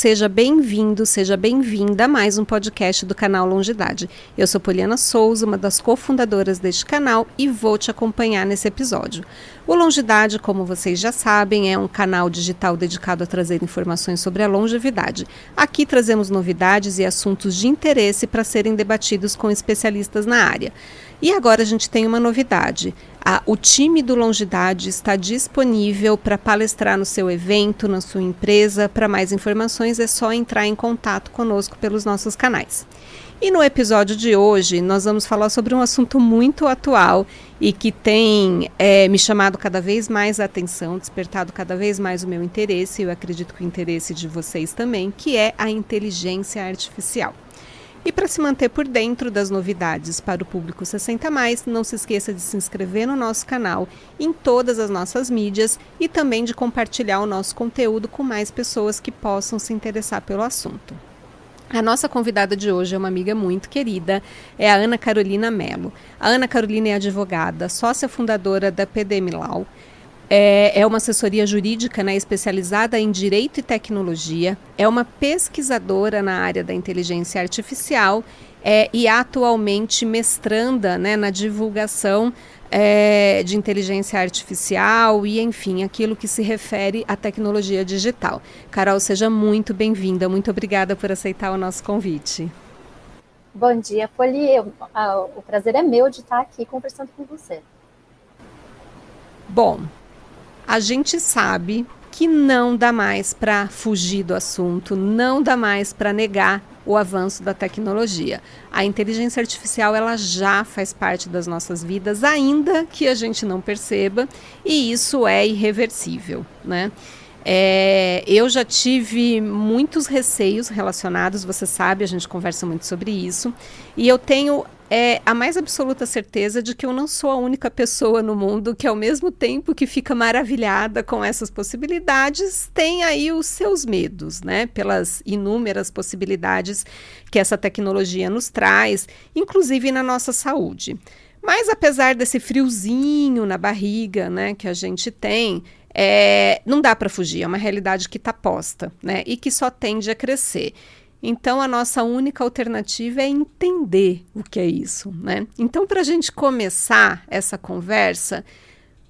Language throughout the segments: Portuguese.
seja bem-vindo, seja bem-vinda a mais um podcast do canal Longidade. Eu sou Poliana Souza, uma das cofundadoras deste canal e vou te acompanhar nesse episódio. O Longidade, como vocês já sabem, é um canal digital dedicado a trazer informações sobre a longevidade. Aqui trazemos novidades e assuntos de interesse para serem debatidos com especialistas na área. E agora a gente tem uma novidade. O time do Longidade está disponível para palestrar no seu evento, na sua empresa. Para mais informações é só entrar em contato conosco pelos nossos canais. E no episódio de hoje nós vamos falar sobre um assunto muito atual e que tem me chamado cada vez mais a atenção, despertado cada vez mais o meu interesse, e eu acredito que o interesse de vocês também, que é a inteligência artificial. E para se manter por dentro das novidades para o público 60+, não se esqueça de se inscrever no nosso canal, em todas as nossas mídias e também de compartilhar o nosso conteúdo com mais pessoas que possam se interessar pelo assunto. A nossa convidada de hoje é uma amiga muito querida, é a Ana Carolina Mello. A Ana Carolina é advogada, sócia fundadora da PDM Law. É uma assessoria jurídica, né, especializada em direito e tecnologia, é uma pesquisadora na área da inteligência artificial e atualmente mestranda, né, na divulgação de inteligência artificial e, enfim, aquilo que se refere à tecnologia digital. Carol, seja muito bem-vinda, muito obrigada por aceitar o nosso convite. Bom dia, Poli. O prazer é meu de estar aqui conversando com você. Bom, a gente sabe que não dá mais para fugir do assunto, não dá mais para negar o avanço da tecnologia. A inteligência artificial ela já faz parte das nossas vidas, ainda que a gente não perceba, e isso é irreversível, né? Eu já tive muitos receios relacionados, você sabe, a gente conversa muito sobre isso, e eu tenho a mais absoluta certeza de que eu não sou a única pessoa no mundo que, ao mesmo tempo que fica maravilhada com essas possibilidades, tem aí os seus medos, né? Pelas inúmeras possibilidades que essa tecnologia nos traz, inclusive na nossa saúde. Mas apesar desse friozinho na barriga, né, que a gente tem, não dá para fugir, é uma realidade que está posta, né, e que só tende a crescer. Então, a nossa única alternativa é entender o que é isso, né? Então, para a gente começar essa conversa,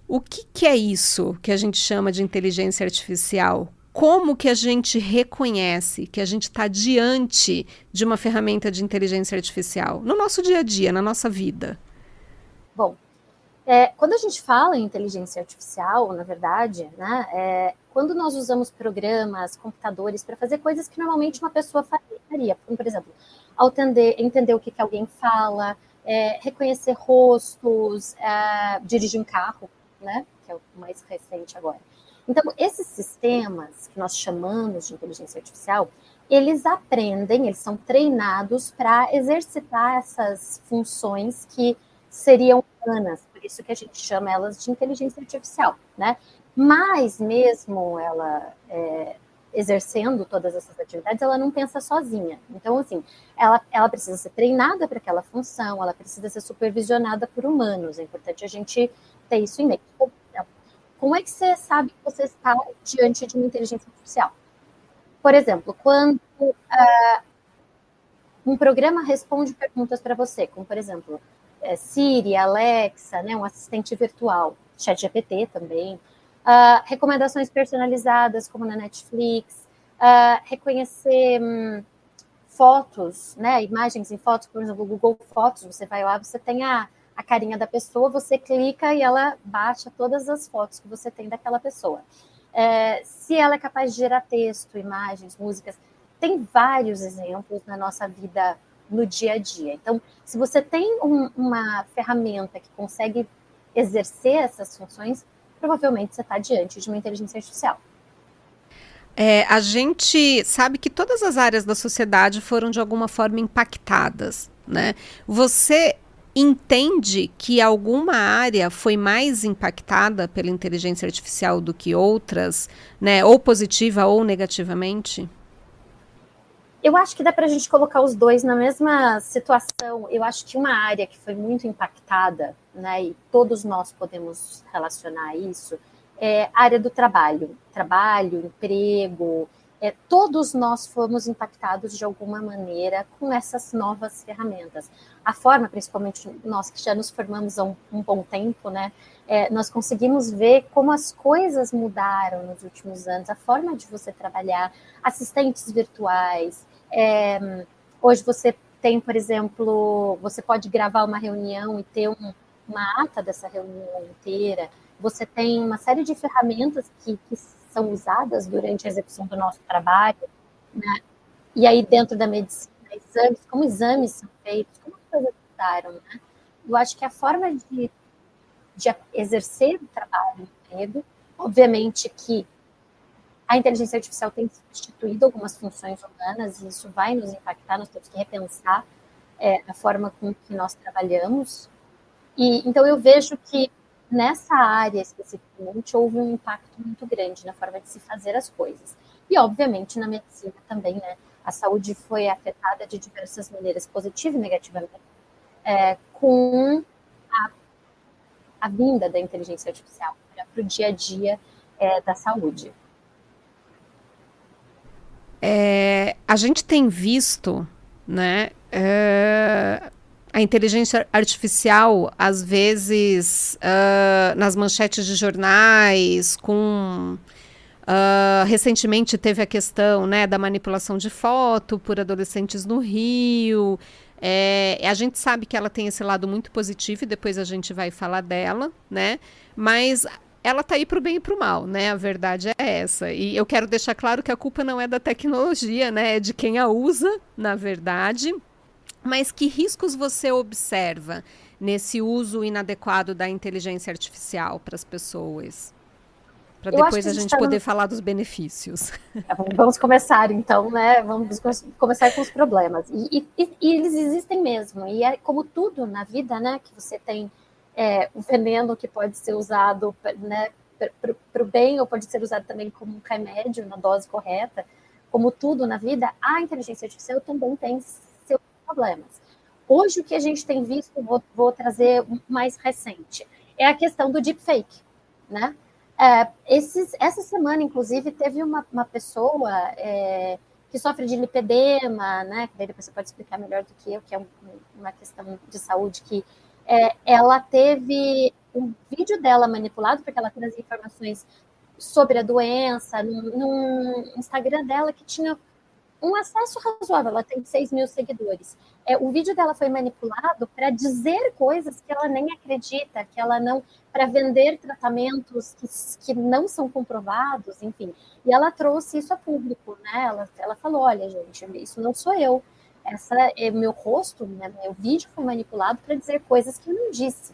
o que é isso que a gente chama de inteligência artificial? Como que a gente reconhece que a gente está diante de uma ferramenta de inteligência artificial no nosso dia a dia, na nossa vida? Bom, quando a gente fala em inteligência artificial, na verdade, né, quando nós usamos programas, computadores para fazer coisas que normalmente uma pessoa faria, como, por exemplo, entender o que alguém fala, reconhecer rostos, dirigir um carro, né, que é o mais recente agora. Então, esses sistemas que nós chamamos de inteligência artificial, eles aprendem, eles são treinados para exercitar essas funções que seriam humanas, por isso que a gente chama elas de inteligência artificial, né? Mas mesmo ela exercendo todas essas atividades, ela não pensa sozinha. Então, assim, ela precisa ser treinada para aquela função, ela precisa ser supervisionada por humanos. É importante a gente ter isso em mente. Como é que você sabe que você está diante de uma inteligência artificial? Por exemplo, quando um programa responde perguntas para você, como, por exemplo, Siri, Alexa, né, um assistente virtual, ChatGPT também, recomendações personalizadas, como na Netflix, reconhecer fotos, né, imagens em fotos, por exemplo, o Google Fotos, você vai lá, você tem a carinha da pessoa, você clica e ela baixa todas as fotos que você tem daquela pessoa. Se ela é capaz de gerar texto, imagens, músicas, tem vários exemplos na nossa vida no dia a dia. Então, se você tem uma ferramenta que consegue exercer essas funções, provavelmente você está diante de uma inteligência artificial. A gente sabe que todas as áreas da sociedade foram de alguma forma impactadas, né? Você entende que alguma área foi mais impactada pela inteligência artificial do que outras, né? Ou positiva ou negativamente? Eu acho que dá para a gente colocar os dois na mesma situação. Eu acho que uma área que foi muito impactada, né, e todos nós podemos relacionar isso, é a área do trabalho. Trabalho, emprego, todos nós fomos impactados de alguma maneira com essas novas ferramentas. A forma, principalmente nós que já nos formamos há um bom tempo, né, nós conseguimos ver como as coisas mudaram nos últimos anos, a forma de você trabalhar, assistentes virtuais. Hoje você tem, por exemplo, você pode gravar uma reunião e ter uma ata dessa reunião inteira. Você tem uma série de ferramentas que são usadas durante a execução do nosso trabalho, né? E aí dentro da medicina, como exames são feitos, como as coisas mudaram, né? Eu acho que a forma de exercer o trabalho, o emprego, obviamente que a inteligência artificial tem substituído algumas funções humanas e isso vai nos impactar, nós temos que repensar a forma com que nós trabalhamos. E então eu vejo que nessa área especificamente houve um impacto muito grande na forma de se fazer as coisas. E obviamente na medicina também, né? A saúde foi afetada de diversas maneiras, positiva e negativamente, com a vinda da inteligência artificial para o dia a dia da saúde. A gente tem visto, né, a inteligência artificial, às vezes, nas manchetes de jornais, recentemente teve a questão, né, da manipulação de foto por adolescentes no Rio. A gente sabe que ela tem esse lado muito positivo e depois a gente vai falar dela, né? Mas ela está aí para o bem e para o mal, né? A verdade é essa. E eu quero deixar claro que a culpa não é da tecnologia, né? É de quem a usa, na verdade. Mas que riscos você observa nesse uso inadequado da inteligência artificial para as pessoas? Para depois a gente poder falar dos benefícios. Vamos começar, então, né? Vamos começar com os problemas. E eles existem mesmo. E é como tudo na vida, né? Que você tem o veneno que pode ser usado, né, para o bem, ou pode ser usado também como um remédio na dose correta. Como tudo na vida, a inteligência artificial também tem seus problemas. Hoje, o que a gente tem visto, vou trazer mais recente, é a questão do deepfake, né? Essa semana, inclusive, teve uma pessoa que sofre de lipedema, né? Que daí depois você pode explicar melhor do que eu, que é uma questão de saúde, que ela teve um vídeo dela manipulado, porque ela trazia informações sobre a doença, num Instagram dela que tinha um acesso razoável, ela tem 6 mil seguidores. O vídeo dela foi manipulado para dizer coisas que ela nem acredita, que ela não, para vender tratamentos que não são comprovados, enfim. E ela trouxe isso a público, né? Ela falou, olha, gente, isso não sou eu. Essa é meu rosto, né? Meu vídeo foi manipulado para dizer coisas que eu não disse.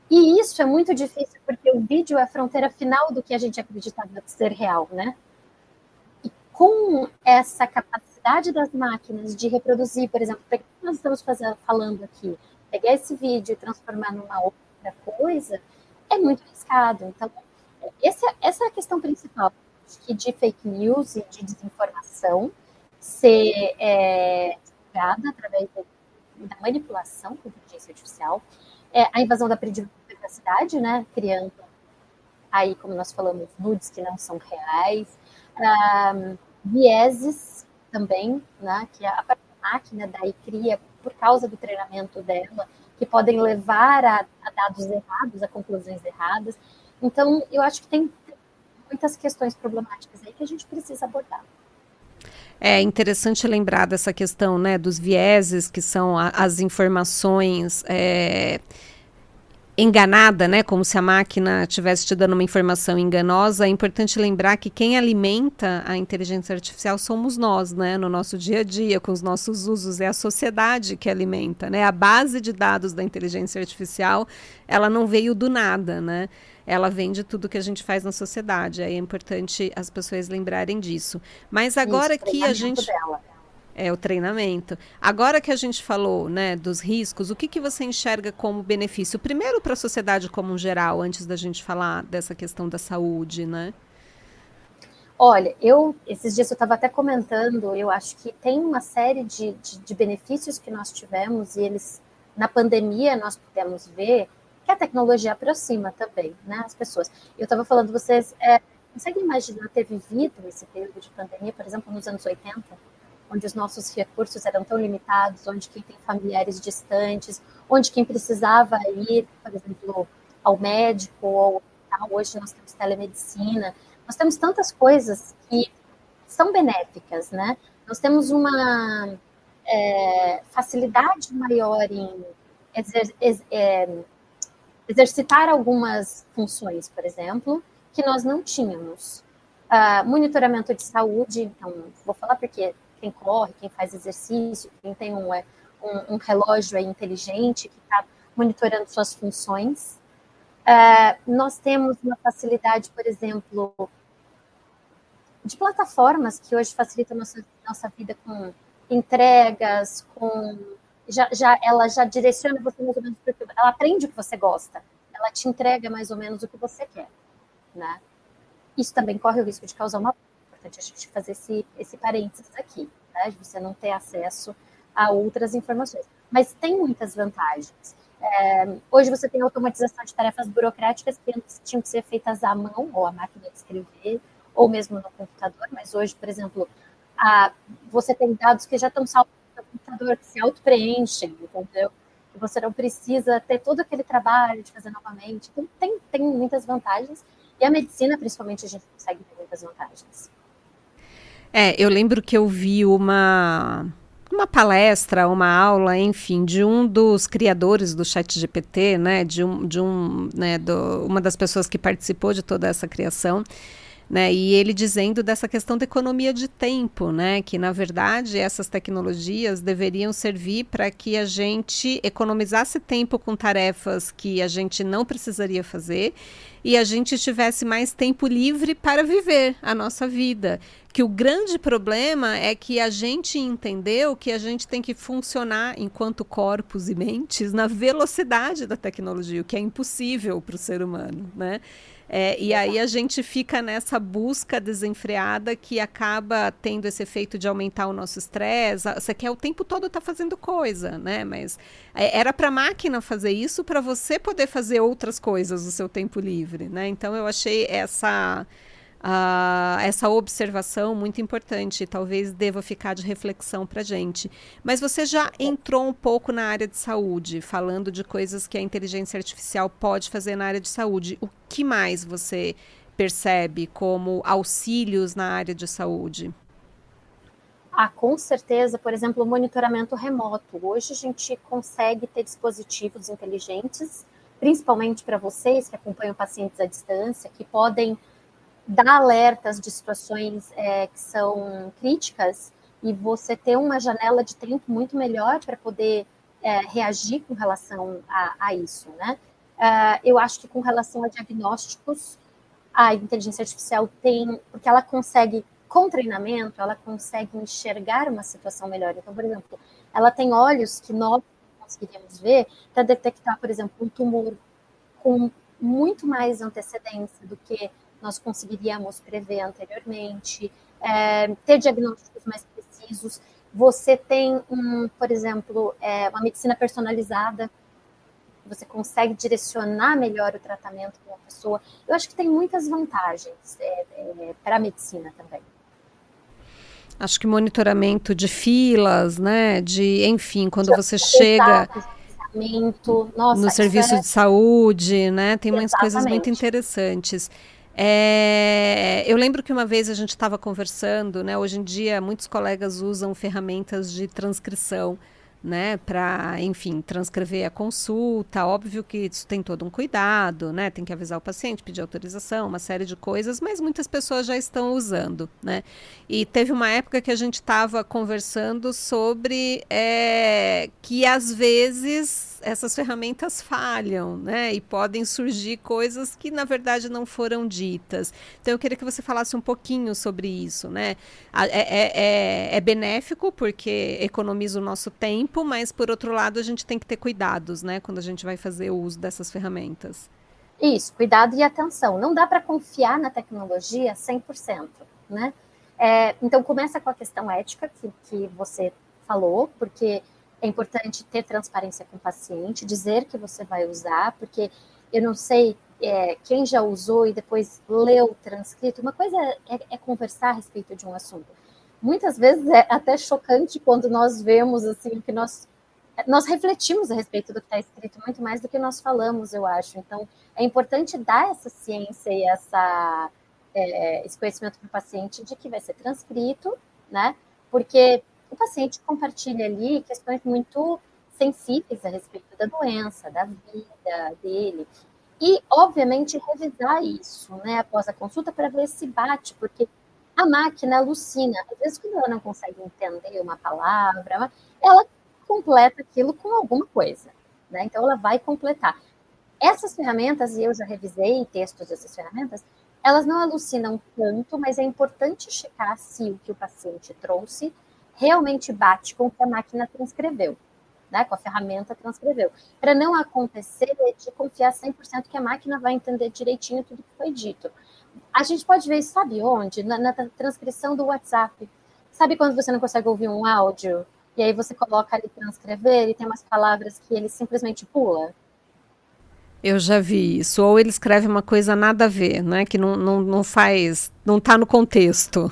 E isso é muito difícil, porque o vídeo é a fronteira final do que a gente acreditava ser real, né? Com essa capacidade das máquinas de reproduzir, por exemplo, o que nós estamos falando aqui, pegar esse vídeo e transformar numa outra coisa, é muito arriscado. Então, essa é a questão principal, de fake news e de desinformação ser divulgada através da manipulação com inteligência artificial, a invasão da privacidade, né, criando aí, como nós falamos, nudes que não são reais, vieses também, né, que a máquina daí cria por causa do treinamento dela, que podem levar a dados errados, a conclusões erradas. Então, eu acho que tem muitas questões problemáticas aí que a gente precisa abordar. É interessante lembrar dessa questão, né, dos vieses, que são as informações enganada, né, como se a máquina estivesse te dando uma informação enganosa. É importante lembrar que quem alimenta a inteligência artificial somos nós, né, no nosso dia a dia, com os nossos usos, é a sociedade que alimenta, né, a base de dados da inteligência artificial, ela não veio do nada, né, ela vem de tudo que a gente faz na sociedade. Aí é importante as pessoas lembrarem disso. Mas agora que a gente... o treinamento. Agora que a gente falou, né, dos riscos, o que você enxerga como benefício? Primeiro para a sociedade como um geral, antes da gente falar dessa questão da saúde, né? Olha, esses dias eu estava até comentando, eu acho que tem uma série de benefícios que nós tivemos e eles, na pandemia, nós pudemos ver que a tecnologia aproxima também, né, as pessoas. Eu estava falando, vocês, consegue imaginar ter vivido esse período de pandemia, por exemplo, nos anos 80, onde os nossos recursos eram tão limitados, onde quem tem familiares distantes, onde quem precisava ir, por exemplo, ao médico ou ao hospital, hoje nós temos telemedicina, nós temos tantas coisas que são benéficas, né? Nós temos uma facilidade maior em exercitar algumas funções, por exemplo, que nós não tínhamos. Monitoramento de saúde, então, vou falar porque quem corre, quem faz exercício, quem tem um relógio aí inteligente que está monitorando suas funções. Nós temos uma facilidade, por exemplo, de plataformas que hoje facilitam nossa vida com entregas, ela já direciona você mais ou menos porque ela aprende o que você gosta, ela te entrega mais ou menos o que você quer, né? Isso também corre o risco de causar uma... É importante a gente fazer esse parênteses aqui, né? De você não ter acesso a outras informações. Mas tem muitas vantagens. Hoje você tem automatização de tarefas burocráticas que antes tinham que ser feitas à mão, ou à máquina de escrever, ou mesmo no computador, mas hoje, por exemplo, você tem dados que já estão salvos no computador, que se auto-preenchem, entendeu? E você não precisa ter todo aquele trabalho de fazer novamente. Então, tem muitas vantagens. E a medicina, principalmente, a gente consegue ter muitas vantagens. Eu lembro que eu vi uma palestra, uma aula, enfim, de um dos criadores do ChatGPT, né, uma das pessoas que participou de toda essa criação, né, e ele dizendo dessa questão da economia de tempo, né, que na verdade essas tecnologias deveriam servir para que a gente economizasse tempo com tarefas que a gente não precisaria fazer e a gente tivesse mais tempo livre para viver a nossa vida. Que o grande problema é que a gente entendeu que a gente tem que funcionar enquanto corpos e mentes na velocidade da tecnologia, o que é impossível para o ser humano, né? E aí a gente fica nessa busca desenfreada que acaba tendo esse efeito de aumentar o nosso estresse. Você quer o tempo todo estar fazendo coisa, né? Mas era para a máquina fazer isso para você poder fazer outras coisas no seu tempo livre, né? Então eu achei essa observação muito importante, talvez deva ficar de reflexão para a gente. Mas você já entrou um pouco na área de saúde, falando de coisas que a inteligência artificial pode fazer na área de saúde. O que mais você percebe como auxílios na área de saúde? Com certeza, por exemplo, o monitoramento remoto. Hoje a gente consegue ter dispositivos inteligentes, principalmente para vocês que acompanham pacientes à distância, que podem dar alertas de situações que são críticas e você ter uma janela de tempo muito melhor para poder reagir com relação a isso, né? Eu acho que com relação a diagnósticos, a inteligência artificial tem, porque ela consegue, com treinamento, ela consegue enxergar uma situação melhor. Então, por exemplo, ela tem olhos que nós não conseguiríamos ver para detectar, por exemplo, um tumor com muito mais antecedência do que nós conseguiríamos prever anteriormente, ter diagnósticos mais precisos. Você tem, por exemplo, uma medicina personalizada, você consegue direcionar melhor o tratamento de uma pessoa. Eu acho que tem muitas vantagens para a medicina também. Acho que monitoramento de filas, né? Enfim, quando você chega nossa, no serviço de saúde, né? Tem umas coisas muito Exatamente. interessantes. Eu lembro que uma vez a gente estava conversando, né? Hoje em dia muitos colegas usam ferramentas de transcrição, né? Para, enfim, transcrever a consulta. Óbvio que isso tem todo um cuidado, né? Tem que avisar o paciente, pedir autorização, uma série de coisas, mas muitas pessoas já estão usando, né? E teve uma época que a gente estava conversando sobre que às vezes essas ferramentas falham, né? E podem surgir coisas que na verdade não foram ditas. Então eu queria que você falasse um pouquinho sobre isso, né? É benéfico porque economiza o nosso tempo, mas por outro lado a gente tem que ter cuidados, né? Quando a gente vai fazer o uso dessas ferramentas. Isso, cuidado e atenção. Não dá para confiar na tecnologia 100%, né? Então, começa com a questão ética que você falou, porque é importante ter transparência com o paciente, dizer que você vai usar, porque eu não sei quem já usou e depois leu o transcrito, uma coisa é conversar a respeito de um assunto. Muitas vezes é até chocante quando nós vemos assim o que nós refletimos a respeito do que está escrito muito mais do que nós falamos, eu acho. Então, é importante dar essa ciência e esse conhecimento para o paciente de que vai ser transcrito, né? Porque o paciente compartilha ali questões muito sensíveis a respeito da doença, da vida dele. E, obviamente, revisar isso, né, após a consulta para ver se bate, porque a máquina alucina. Às vezes, quando ela não consegue entender uma palavra, ela completa aquilo com alguma coisa, né? Então, ela vai completar. Essas ferramentas, e eu já revisei textos dessas ferramentas, elas não alucinam tanto, mas é importante checar se o que o paciente trouxe realmente bate com o que a máquina transcreveu, né? Com a ferramenta transcreveu. Para não acontecer de confiar 100% que a máquina vai entender direitinho tudo que foi dito. A gente pode ver isso, sabe onde? Na transcrição do WhatsApp. Sabe quando você não consegue ouvir um áudio e aí você coloca ali transcrever e tem umas palavras que ele simplesmente pula? Eu já vi isso. Ou ele escreve uma coisa nada a ver, né? Que não faz, não está no contexto.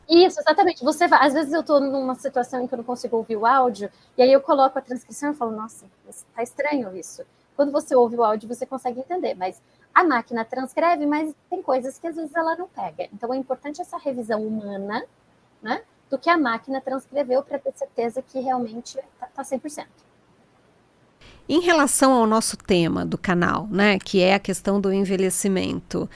Isso, exatamente. Você vai, às vezes eu estou numa situação em que eu não consigo ouvir o áudio, e aí eu coloco a transcrição e falo, nossa, está estranho isso. Quando você ouve o áudio, você consegue entender, mas a máquina transcreve, mas tem coisas que às vezes ela não pega. Então é importante essa revisão humana, né, do que a máquina transcreveu para ter certeza que realmente está 100%. Em relação ao nosso tema do canal, né, que é a questão do envelhecimento,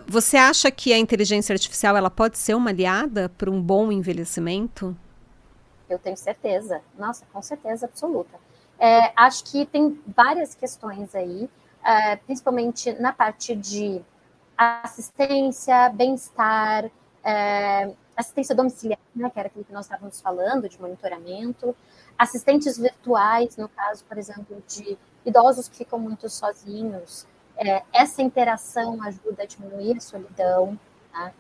você acha que a inteligência artificial ela pode ser uma aliada para um bom envelhecimento? Eu tenho certeza. Nossa, com certeza absoluta. Acho que tem várias questões aí, principalmente na parte de assistência, bem-estar, assistência domiciliar, né, que era aquilo que nós estávamos falando, de monitoramento, assistentes virtuais, no caso, por exemplo, de idosos que ficam muito sozinhos. Essa interação ajuda a diminuir a solidão. Tá?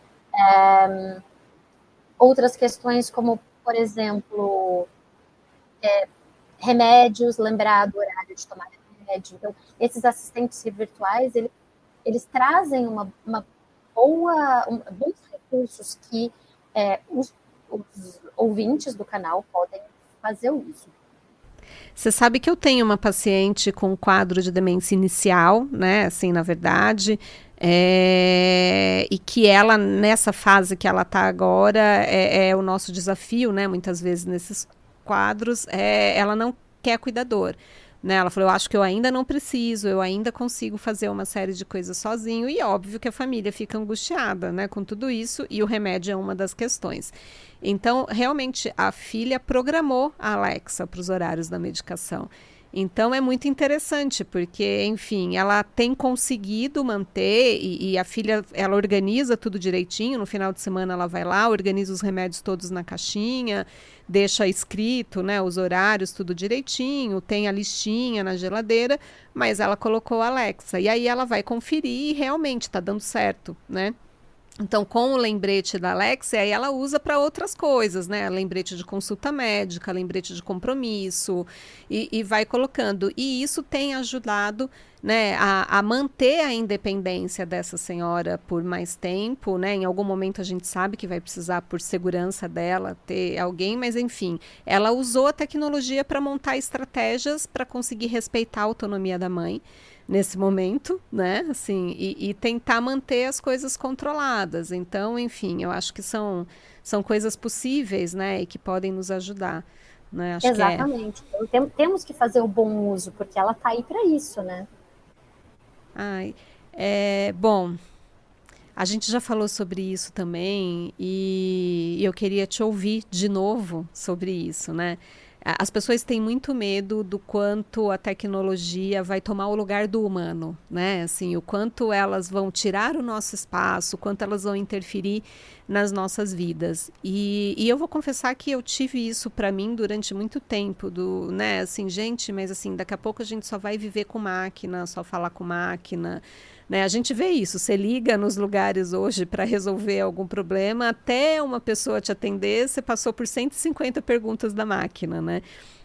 Outras questões como, por exemplo, remédios, lembrar do horário de tomar remédio. Então, esses assistentes virtuais, eles trazem bons recursos que os ouvintes do canal podem fazer uso. Você sabe que eu tenho uma paciente com quadro de demência inicial, né? Assim, na verdade, e que ela, nessa fase que ela está agora, é o nosso desafio, né? Muitas vezes nesses quadros, ela não quer cuidador. Né? Ela falou, eu acho que eu ainda não preciso, eu ainda consigo fazer uma série de coisas sozinho, e óbvio que a família fica angustiada, né, com tudo isso, e o remédio é uma das questões. Então, realmente, a filha programou a Alexa para os horários da medicação. Então, é muito interessante, porque, enfim, ela tem conseguido manter, e a filha, ela organiza tudo direitinho, no final de semana ela vai lá, organiza os remédios todos na caixinha, deixa escrito, né, os horários, tudo direitinho, tem a listinha na geladeira, mas ela colocou a Alexa, e aí ela vai conferir e realmente está dando certo, né? Então, com o lembrete da Alexa, aí ela usa para outras coisas, né? Lembrete de consulta médica, lembrete de compromisso, e vai colocando. E isso tem ajudado, né, a manter a independência dessa senhora por mais tempo, né? Em algum momento a gente sabe que vai precisar, por segurança dela, ter alguém, mas enfim, ela usou a tecnologia para montar estratégias para conseguir respeitar a autonomia da mãe nesse momento, né, assim, e tentar manter as coisas controladas. Então, enfim, eu acho que são coisas possíveis, né, e que podem nos ajudar, né, acho Exatamente. Que então, temos que fazer o bom uso, porque ela está aí para isso, né? Ai, bom, a gente já falou sobre isso também, e eu queria te ouvir de novo sobre isso, né? As pessoas têm muito medo do quanto a tecnologia vai tomar o lugar do humano, né? Assim, o quanto elas vão tirar o nosso espaço, o quanto elas vão interferir nas nossas vidas. E eu vou confessar que eu tive isso para mim durante muito tempo, né? Assim, gente, mas assim, daqui a pouco a gente só vai viver com máquina, só falar com máquina. Né, a gente vê isso, você liga nos lugares hoje para resolver algum problema, até uma pessoa te atender, você passou por 150 perguntas da máquina, né?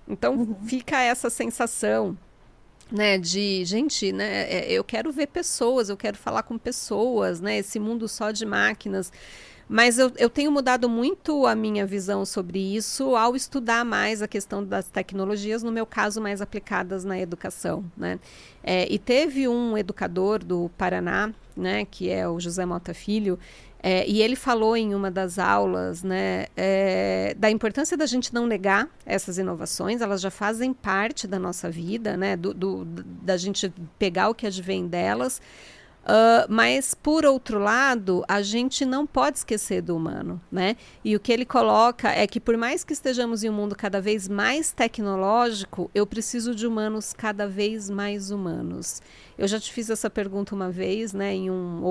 Então fica essa sensação né, de gente, né, eu quero ver pessoas, eu quero falar com pessoas, né, esse mundo só de máquinas. Mas eu tenho mudado muito a minha visão sobre isso ao estudar mais a questão das tecnologias, no meu caso, mais aplicadas na educação, né? E teve um educador do Paraná, né, que é o José Mota Filho, e ele falou em uma das aulas, né, da importância da gente não negar essas inovações, elas já fazem parte da nossa vida, né, da gente pegar o que advém delas. Mas, por outro lado, a gente não pode esquecer do humano, né? E o que ele coloca é que, por mais que estejamos em um mundo cada vez mais tecnológico, eu preciso de humanos cada vez mais humanos. Eu já te fiz essa pergunta uma vez, né, em uma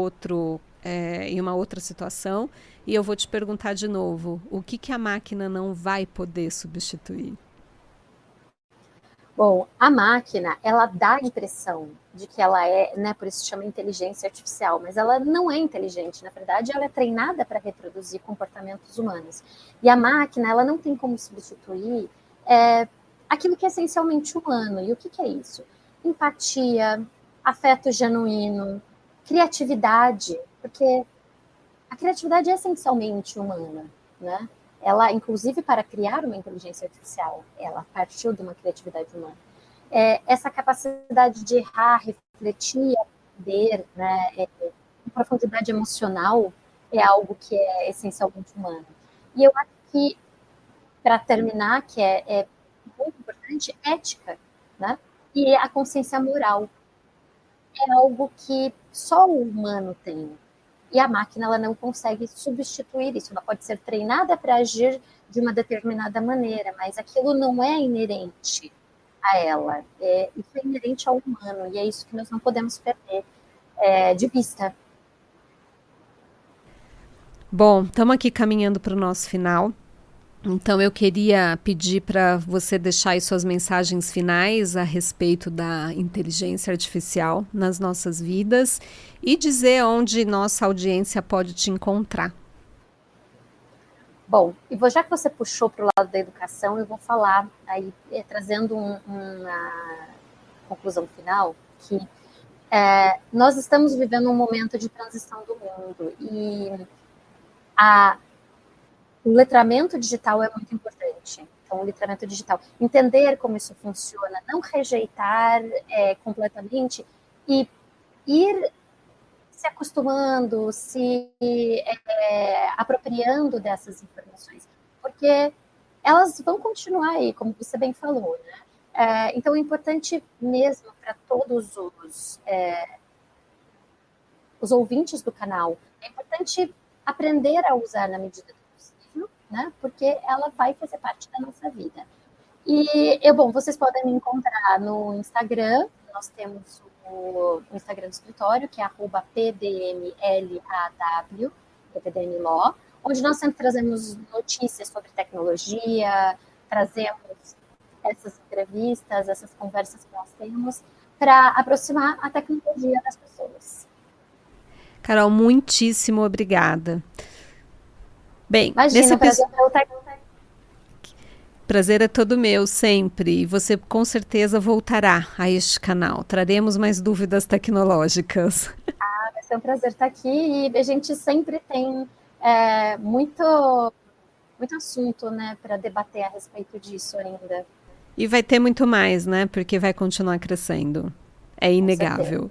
outra situação, e eu vou te perguntar de novo: o que a máquina não vai poder substituir? Bom, a máquina, ela dá a impressão de que ela é, né, por isso se chama inteligência artificial, mas ela não é inteligente, na verdade ela é treinada para reproduzir comportamentos humanos. E a máquina, ela não tem como substituir aquilo que é essencialmente humano. E o que é isso? Empatia, afeto genuíno, criatividade, porque a criatividade é essencialmente humana, né? Ela, inclusive, para criar uma inteligência artificial, ela partiu de uma criatividade humana. Essa capacidade de errar, refletir, aprender, né, profundidade emocional é algo que é essencialmente humano. E eu acho que, para terminar, que é muito importante, ética, né? E a consciência moral é algo que só o humano tem. E a máquina, ela não consegue substituir isso. Ela pode ser treinada para agir de uma determinada maneira, mas aquilo não é inerente a ela. Isso é inerente ao humano, e é isso que nós não podemos perder de vista. Bom, estamos aqui caminhando para o nosso final. Então, eu queria pedir para você deixar aí suas mensagens finais a respeito da inteligência artificial nas nossas vidas e dizer onde nossa audiência pode te encontrar. Bom, já que você puxou para o lado da educação, eu vou falar aí, trazendo uma conclusão final, que nós estamos vivendo um momento de transição do mundo e o letramento digital é muito importante. Então, o letramento digital, entender como isso funciona, não rejeitar completamente e ir se acostumando, se apropriando dessas informações, porque elas vão continuar aí, como você bem falou, né? Então, é importante mesmo para todos os ouvintes do canal, é importante aprender a usar na medida do possível, né? Porque ela vai fazer parte da nossa vida. E, vocês podem me encontrar no Instagram, nós temos o Instagram do escritório, que é @pdmlaw, PDMLaw, onde nós sempre trazemos notícias sobre tecnologia, trazemos essas entrevistas, essas conversas que nós temos, para aproximar a tecnologia das pessoas. Carol, muitíssimo obrigada. Bem, imagina, prazer é todo meu, sempre. E você com certeza voltará a este canal. Traremos mais dúvidas tecnológicas. Vai ser um prazer estar aqui e a gente sempre tem muito assunto, né, para debater a respeito disso ainda. E vai ter muito mais, né? Porque vai continuar crescendo. É inegável.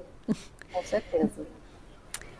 Com certeza.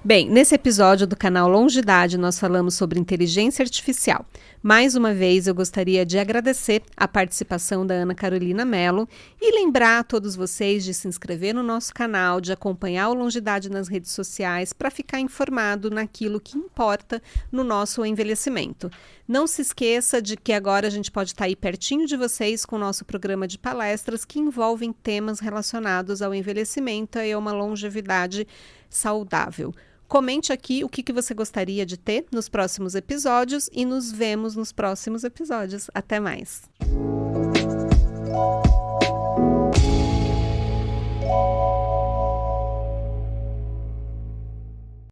Bem, nesse episódio do canal Longidade, nós falamos sobre inteligência artificial. Mais uma vez, eu gostaria de agradecer a participação da Ana Carolina Mello e lembrar a todos vocês de se inscrever no nosso canal, de acompanhar o Longidade nas redes sociais para ficar informado naquilo que importa no nosso envelhecimento. Não se esqueça de que agora a gente pode estar aí pertinho de vocês com o nosso programa de palestras que envolvem temas relacionados ao envelhecimento e a uma longevidade saudável. Comente aqui o que você gostaria de ter nos próximos episódios e nos vemos nos próximos episódios. Até mais!